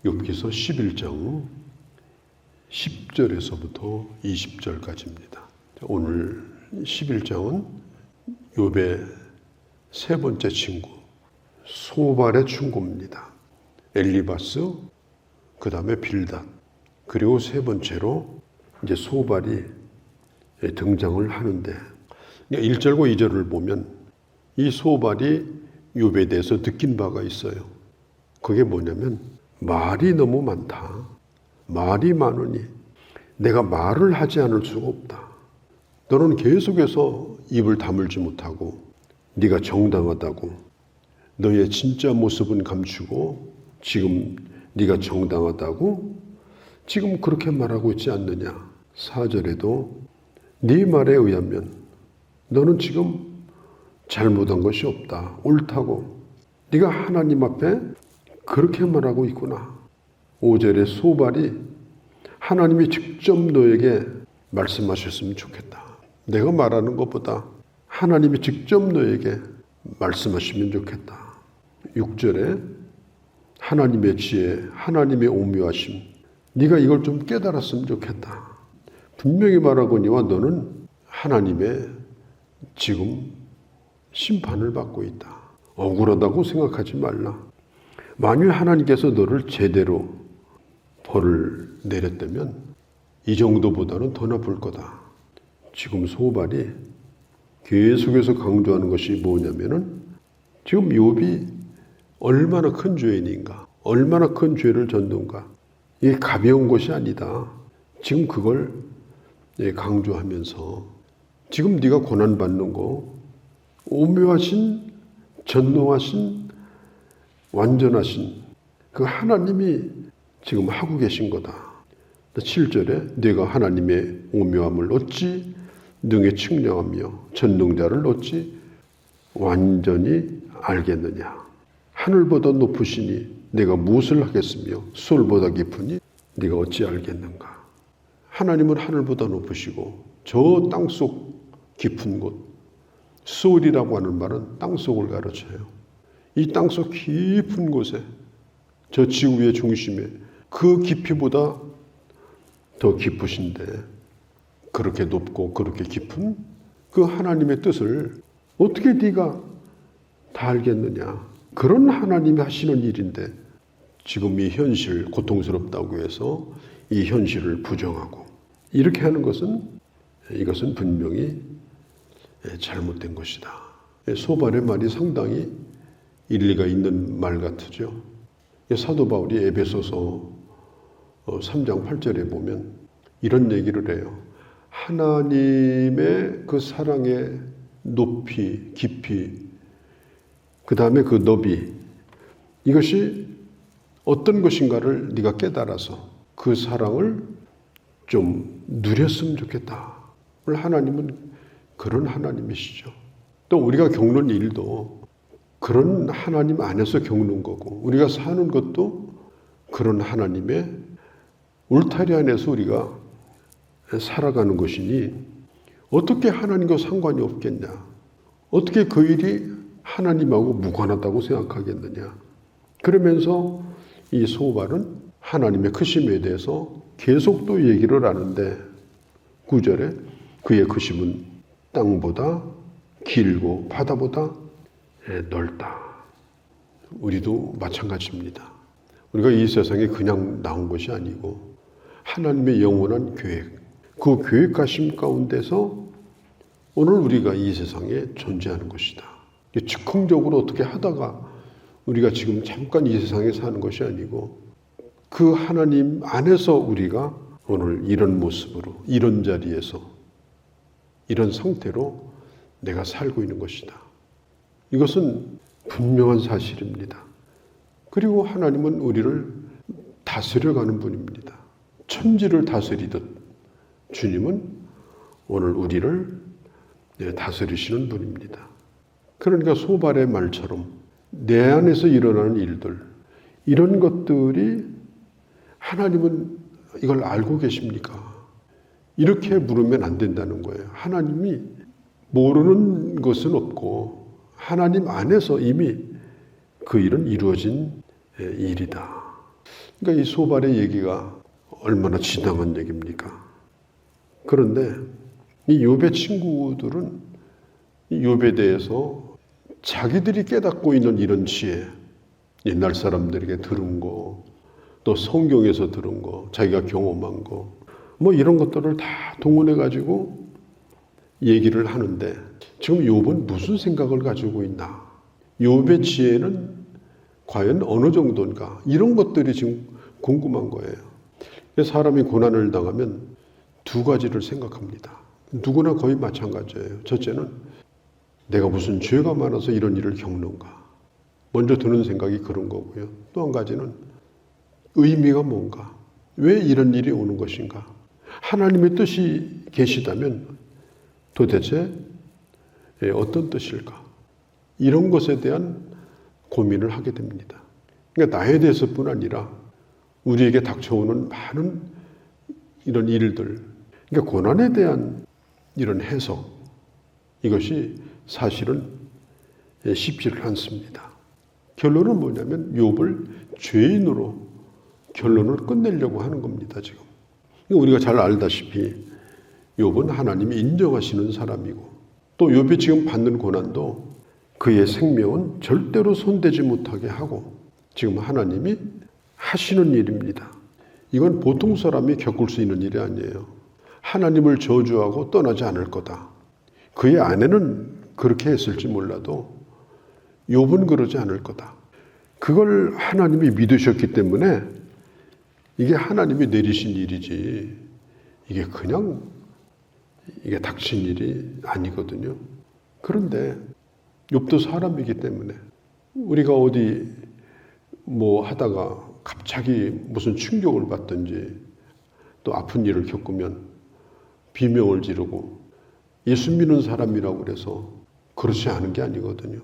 욥기서 11장 10절에서부터 20절까지입니다. 오늘 11장은 욥의 세 번째 친구 소발의 충고입니다. 엘리바스, 그 다음에 빌닷, 그리고 세 번째로 이제 소발이 등장을 하는데 1절과 2절을 보면 이 소발이 욥에 대해서 느낀 바가 있어요. 그게 뭐냐면 말이 너무 많다. 말이 많으니 내가 말을 하지 않을 수가 없다. 너는 계속해서 입을 다물지 못하고 네가 정당하다고 너의 진짜 모습은 감추고 지금 네가 정당하다고 지금 그렇게 말하고 있지 않느냐. 4절에도 네 말에 의하면 너는 지금 잘못한 것이 없다. 옳다고 네가 하나님 앞에 그렇게 말하고 있구나. 5절에 소발이 하나님이 직접 너에게 말씀하셨으면 좋겠다. 내가 말하는 것보다 하나님이 직접 너에게 말씀하시면 좋겠다. 6절에 하나님의 지혜, 하나님의 오묘하심, 네가 이걸 좀 깨달았으면 좋겠다. 분명히 말하거니와 너는 하나님의 지금 심판을 받고 있다. 억울하다고 생각하지 말라. 만일 하나님께서 너를 제대로 벌을 내렸다면 이 정도보다는 더 나쁠 거다. 지금 소발이 계속해서 강조하는 것이 뭐냐면은 지금 욥이 얼마나 큰 죄인인가, 얼마나 큰 죄를 졌는가. 이게 가벼운 것이 아니다. 지금 그걸 강조하면서 지금 네가 고난받는 거 오묘하신, 전능하신, 완전하신 그 하나님이 지금 하고 계신 거다. 7절에 내가 하나님의 오묘함을 어찌 능히 측량하며 전능자를 어찌 완전히 알겠느냐. 하늘보다 높으시니 내가 무엇을 하겠으며 수월보다 깊으니 네가 어찌 알겠는가. 하나님은 하늘보다 높으시고 저 땅속 깊은 곳, 수월이라고 하는 말은 땅속을 가르쳐요. 이 땅속 깊은 곳에 저 지구의 중심에 그 깊이보다 더 깊으신데 그렇게 높고 그렇게 깊은 그 하나님의 뜻을 어떻게 네가 다 알겠느냐. 그런 하나님이 하시는 일인데 지금 이 현실 고통스럽다고 해서 이 현실을 부정하고 이렇게 하는 것은 이것은 분명히 잘못된 것이다. 소발의 말이 상당히 일리가 있는 말 같으죠. 사도 바울이 에베소서 3장 8절에 보면 이런 얘기를 해요. 하나님의 그 사랑의 높이, 깊이, 그 다음에 그 너비, 이것이 어떤 것인가를 네가 깨달아서 그 사랑을 좀 누렸으면 좋겠다. 하나님은 그런 하나님이시죠. 또 우리가 겪는 일도 그런 하나님 안에서 겪는 거고 우리가 사는 것도 그런 하나님의 울타리 안에서 우리가 살아가는 것이니 어떻게 하나님과 상관이 없겠냐. 어떻게 그 일이 하나님하고 무관하다고 생각하겠느냐. 그러면서 이 소발은 하나님의 크심에 대해서 계속 또 얘기를 하는데 9절에 그의 크심은 땅보다 길고 바다보다 넓다. 우리도 마찬가지입니다. 우리가 이 세상에 그냥 나온 것이 아니고 하나님의 영원한 계획, 그 계획하심 가운데서 오늘 우리가 이 세상에 존재하는 것이다. 즉흥적으로 어떻게 하다가 우리가 지금 잠깐 이 세상에 사는 것이 아니고 그 하나님 안에서 우리가 오늘 이런 모습으로 이런 자리에서 이런 상태로 내가 살고 있는 것이다. 이것은 분명한 사실입니다. 그리고 하나님은 우리를 다스려가는 분입니다. 천지를 다스리듯 주님은 오늘 우리를 다스리시는 분입니다. 그러니까 소발의 말처럼 내 안에서 일어나는 일들, 이런 것들이 하나님은 이걸 알고 계십니까? 이렇게 물으면 안 된다는 거예요. 하나님이 모르는 것은 없고 하나님 안에서 이미 그 일은 이루어진 일이다. 그러니까 이 소발의 얘기가 얼마나 지당한 얘기입니까? 그런데 이 욥의 친구들은 이 욥에 대해서 자기들이 깨닫고 있는 이런 지혜, 옛날 사람들에게 들은 거, 또 성경에서 들은 거, 자기가 경험한 거, 뭐 이런 것들을 다 동원해 가지고 얘기를 하는데 지금 욥은 무슨 생각을 가지고 있나? 욥의 지혜는 과연 어느 정도인가? 이런 것들이 지금 궁금한 거예요. 사람이 고난을 당하면 두 가지를 생각합니다. 누구나 거의 마찬가지예요. 첫째는 내가 무슨 죄가 많아서 이런 일을 겪는가? 먼저 드는 생각이 그런 거고요. 또 한 가지는 의미가 뭔가? 왜 이런 일이 오는 것인가? 하나님의 뜻이 계시다면 도대체 어떤 뜻일까? 이런 것에 대한 고민을 하게 됩니다. 그러니까 나에 대해서뿐 아니라 우리에게 닥쳐오는 많은 이런 일들, 그러니까 고난에 대한 이런 해석, 이것이 사실은 쉽지를 않습니다. 결론은 뭐냐면 욥을 죄인으로 결론을 끝내려고 하는 겁니다. 지금 우리가 잘 알다시피 욥은 하나님이 인정하시는 사람이고 또 욥이 지금 받는 고난도 그의 생명은 절대로 손대지 못하게 하고 지금 하나님이 하시는 일입니다. 이건 보통 사람이 겪을 수 있는 일이 아니에요. 하나님을 저주하고 떠나지 않을 거다. 그의 아내는 그렇게 했을지 몰라도 욥은 그러지 않을 거다. 그걸 하나님이 믿으셨기 때문에 이게 하나님이 내리신 일이지 이게 그냥 이게 닥친 일이 아니거든요. 그런데 욥도 사람이기 때문에 우리가 어디 뭐 하다가 갑자기 무슨 충격을 받든지 또 아픈 일을 겪으면 비명을 지르고 예수 믿는 사람이라고 그래서 그렇지 않은 게 아니거든요.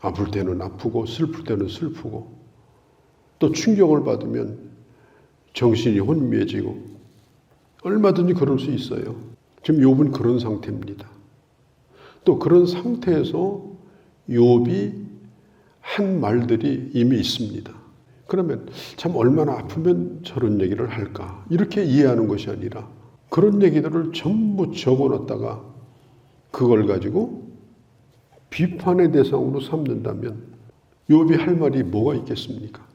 아플 때는 아프고 슬플 때는 슬프고 또 충격을 받으면 정신이 혼미해지고 얼마든지 그럴 수 있어요. 지금 욥은 그런 상태입니다. 또 그런 상태에서 욥이 한 말들이 이미 있습니다. 그러면 참 얼마나 아프면 저런 얘기를 할까? 이렇게 이해하는 것이 아니라 그런 얘기들을 전부 적어놨다가 그걸 가지고 비판의 대상으로 삼는다면 욥이 할 말이 뭐가 있겠습니까?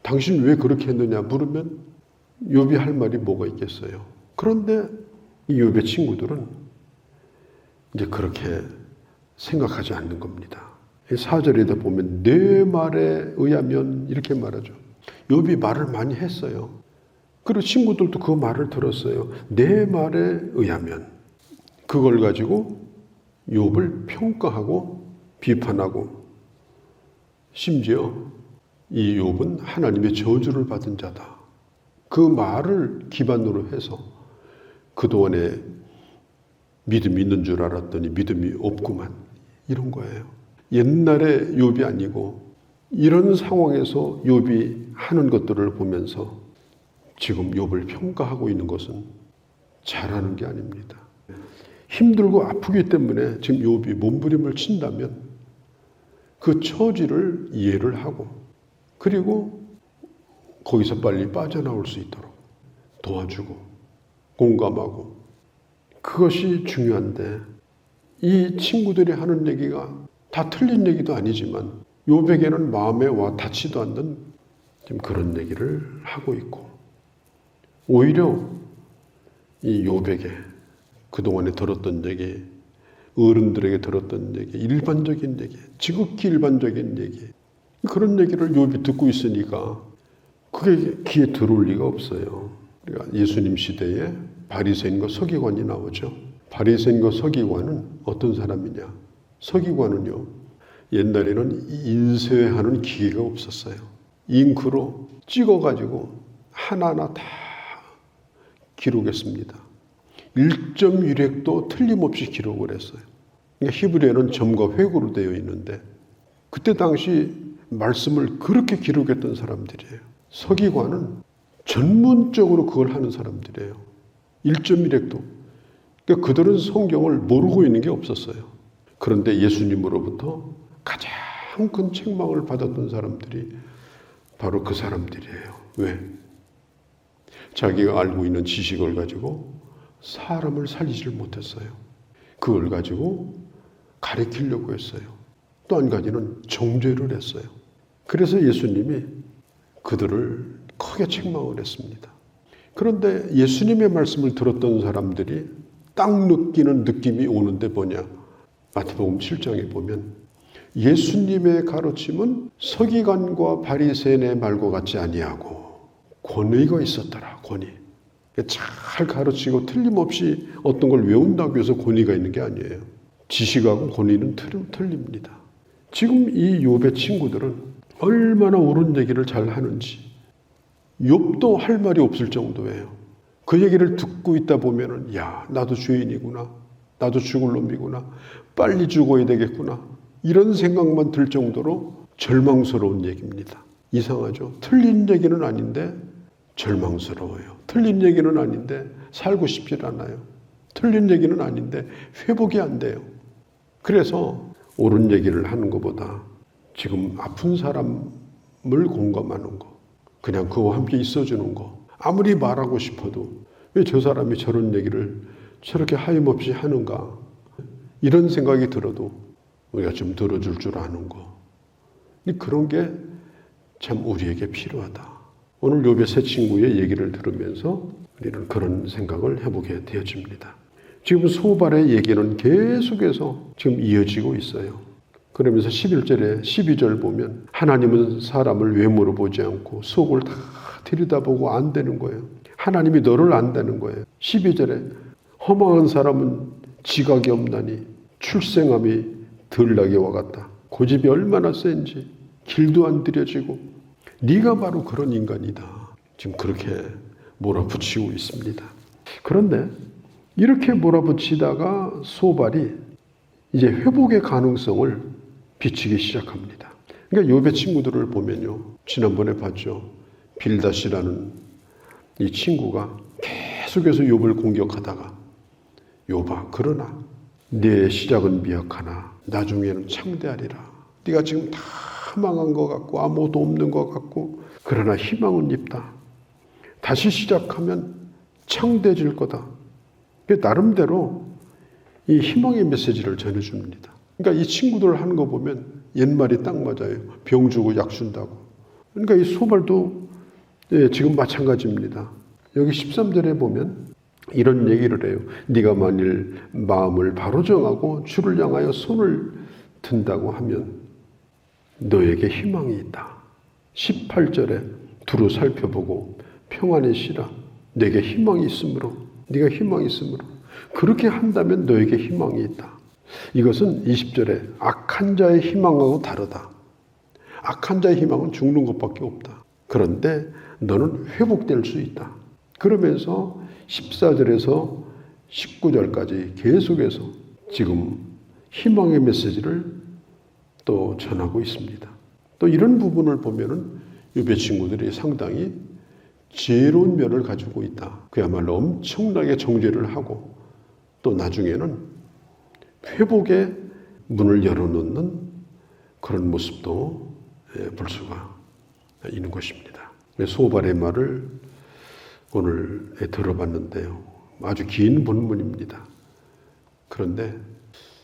당신 왜 그렇게 했느냐 물으면 욥이 할 말이 뭐가 있겠어요? 그런데 이 욥의 친구들은 이제 그렇게 생각하지 않는 겁니다. 4절에다 보면 내 말에 의하면 이렇게 말하죠. 욥이 말을 많이 했어요. 그리고 친구들도 그 말을 들었어요. 내 말에 의하면 그걸 가지고 욥을 평가하고 비판하고 심지어 이 욥은 하나님의 저주를 받은 자다. 그 말을 기반으로 해서 그동안에 믿음이 있는 줄 알았더니 믿음이 없구만. 이런 거예요. 옛날에 욥이 아니고 이런 상황에서 욥이 하는 것들을 보면서 지금 욥을 평가하고 있는 것은 잘하는 게 아닙니다. 힘들고 아프기 때문에 지금 욥이 몸부림을 친다면 그 처지를 이해를 하고 그리고 거기서 빨리 빠져나올 수 있도록 도와주고 공감하고 그것이 중요한데 이 친구들이 하는 얘기가 다 틀린 얘기도 아니지만 욥에게는 마음에 와 닿지도 않는 지금 그런 얘기를 하고 있고 오히려 이 욥에게 그동안에 들었던 얘기, 어른들에게 들었던 얘기, 일반적인 얘기, 지극히 일반적인 얘기 그런 얘기를 욥이 듣고 있으니까 그게 귀에 들어올 리가 없어요. 그러니까 예수님 시대에 바리새인과 서기관이 나오죠. 바리새인과 서기관은 어떤 사람이냐? 서기관은요. 옛날에는 인쇄하는 기계가 없었어요. 잉크로 찍어가지고 하나하나 다 기록했습니다. 1.1획도 틀림없이 기록을 했어요. 그러니까 히브리어는 점과 획으로 되어 있는데 그때 당시 말씀을 그렇게 기록했던 사람들이에요. 서기관은 전문적으로 그걸 하는 사람들이에요. 1.1획도. 그러니까 그들은 성경을 모르고 있는 게 없었어요. 그런데 예수님으로부터 가장 큰 책망을 받았던 사람들이 바로 그 사람들이에요. 왜? 자기가 알고 있는 지식을 가지고 사람을 살리질 못했어요. 그걸 가지고 가리키려고 했어요. 또 한 가지는 정죄를 했어요. 그래서 예수님이 그들을 크게 책망을 했습니다. 그런데 예수님의 말씀을 들었던 사람들이 딱 느끼는 느낌이 오는데 뭐냐? 마태복음 7장에 보면 예수님의 가르침은 서기관과 바리새인의 말과 같지 아니하고 권위가 있었더라. 권위. 잘 가르치고 틀림없이 어떤 걸 외운다고 해서 권위가 있는 게 아니에요. 지식하고 권위는 틀립니다. 지금 이 욥의 친구들은 얼마나 옳은 얘기를 잘 하는지 욥도 할 말이 없을 정도예요. 그 얘기를 듣고 있다 보면은 야, 나도 죄인이구나. 나도 죽을 놈이구나. 빨리 죽어야 되겠구나. 이런 생각만 들 정도로 절망스러운 얘기입니다. 이상하죠? 틀린 얘기는 아닌데 절망스러워요. 틀린 얘기는 아닌데 살고 싶지 않아요. 틀린 얘기는 아닌데 회복이 안 돼요. 그래서 옳은 얘기를 하는 것보다 지금 아픈 사람을 공감하는 거, 그냥 그와 함께 있어주는 거, 아무리 말하고 싶어도 왜 저 사람이 저런 얘기를 저렇게 하염없이 하는가, 이런 생각이 들어도 우리가 좀 들어줄 줄 아는 거, 그런 게 참 우리에게 필요하다. 오늘 욥의 세 친구의 얘기를 들으면서 우리는 그런 생각을 해보게 되어집니다. 지금 소발의 얘기는 계속해서 지금 이어지고 있어요. 그러면서 11절에 12절 보면 하나님은 사람을 외모로 보지 않고 속을 다 들여다보고 안다는 거예요. 하나님이 너를 안다는 거예요. 12절에 허망한 사람은 지각이 없나니 출생함이 들나게와 같다. 고집이 얼마나 센지 길도 안 들여지고 네가 바로 그런 인간이다. 지금 그렇게 몰아붙이고 있습니다. 그런데 이렇게 몰아붙이다가 소발이 이제 회복의 가능성을 비치기 시작합니다. 그러니까 욥의 친구들을 보면요. 지난번에 봤죠. 빌닷이라는 이 친구가 계속해서 욥을 공격하다가 욥아, 그러나 네 시작은 미약하나 나중에는 창대하리라. 네가 지금 다 망한 것 같고 아무것도 없는 것 같고 그러나 희망은 있다. 다시 시작하면 창대해질 거다. 나름대로 이 희망의 메시지를 전해줍니다. 그러니까 이 친구들 하는 거 보면 옛말이 딱 맞아요. 병 주고 약 준다고. 그러니까 이 소발도 지금 마찬가지입니다. 여기 13절에 보면 이런 얘기를 해요. 네가 만일 마음을 바로 정하고 주를 향하여 손을 든다고 하면 너에게 희망이 있다. 18절에 두루 살펴보고 평안의 시라 내게 희망이 있으므로 네가 희망이 있으므로 그렇게 한다면 너에게 희망이 있다. 이것은 20절에 악한 자의 희망하고 다르다. 악한 자의 희망은 죽는 것밖에 없다. 그런데 너는 회복될 수 있다. 그러면서 14절에서 19절까지 계속해서 지금 희망의 메시지를 또 전하고 있습니다. 또 이런 부분을 보면은 욥의 친구들이 상당히 지혜로운 면을 가지고 있다. 그야말로 엄청나게 정죄를 하고 또 나중에는 회복의 문을 열어놓는 그런 모습도 볼 수가 있는 것입니다. 소발의 말을 오늘 들어봤는데요. 아주 긴 본문입니다. 그런데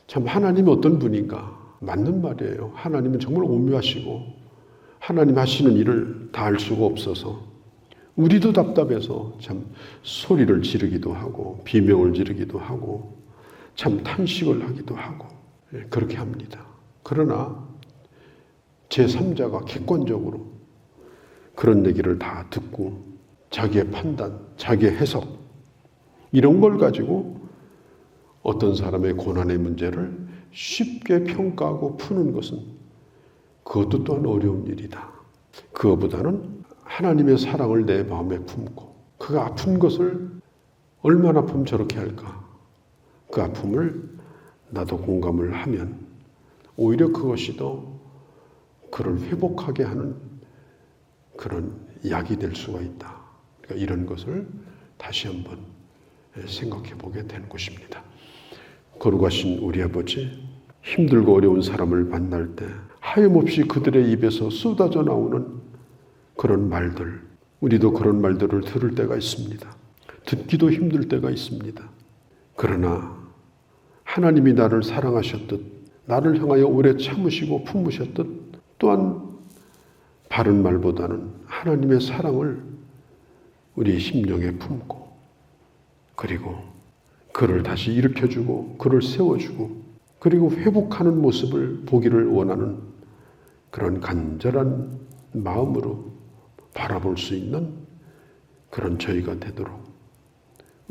참 하나님이 어떤 분인가? 맞는 말이에요. 하나님은 정말 오묘하시고 하나님 하시는 일을 다 알 수가 없어서 우리도 답답해서 참 소리를 지르기도 하고 비명을 지르기도 하고 참 탄식을 하기도 하고 그렇게 합니다. 그러나 제3자가 객관적으로 그런 얘기를 다 듣고 자기의 판단, 자기의 해석 이런 걸 가지고 어떤 사람의 고난의 문제를 쉽게 평가하고 푸는 것은 그것도 또한 어려운 일이다. 그것보다는 하나님의 사랑을 내 마음에 품고 그가 아픈 것을 얼마나 아프면 저렇게 할까? 그 아픔을 나도 공감을 하면 오히려 그것이 더 그를 회복하게 하는 그런 약이 될 수가 있다. 그러니까 이런 것을 다시 한번 생각해 보게 되는 것입니다. 거룩하신 우리 아버지, 힘들고 어려운 사람을 만날 때 하염없이 그들의 입에서 쏟아져 나오는 그런 말들, 우리도 그런 말들을 들을 때가 있습니다. 듣기도 힘들 때가 있습니다. 그러나 하나님이 나를 사랑하셨듯 나를 향하여 오래 참으시고 품으셨듯 또한 바른 말보다는 하나님의 사랑을 우리 심령에 품고 그리고 그를 다시 일으켜주고 그를 세워주고 그리고 회복하는 모습을 보기를 원하는 그런 간절한 마음으로 바라볼 수 있는 그런 저희가 되도록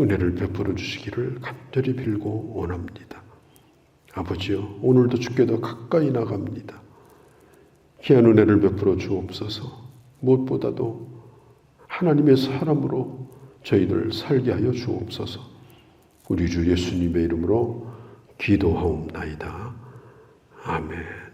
은혜를 베풀어 주시기를 간절히 빌고 원합니다. 아버지여, 오늘도 주께 더 가까이 나갑니다. 귀한 은혜를 베풀어 주옵소서. 무엇보다도 하나님의 사람으로 저희들 살게 하여 주옵소서. 우리 주 예수님의 이름으로 기도하옵나이다. 아멘.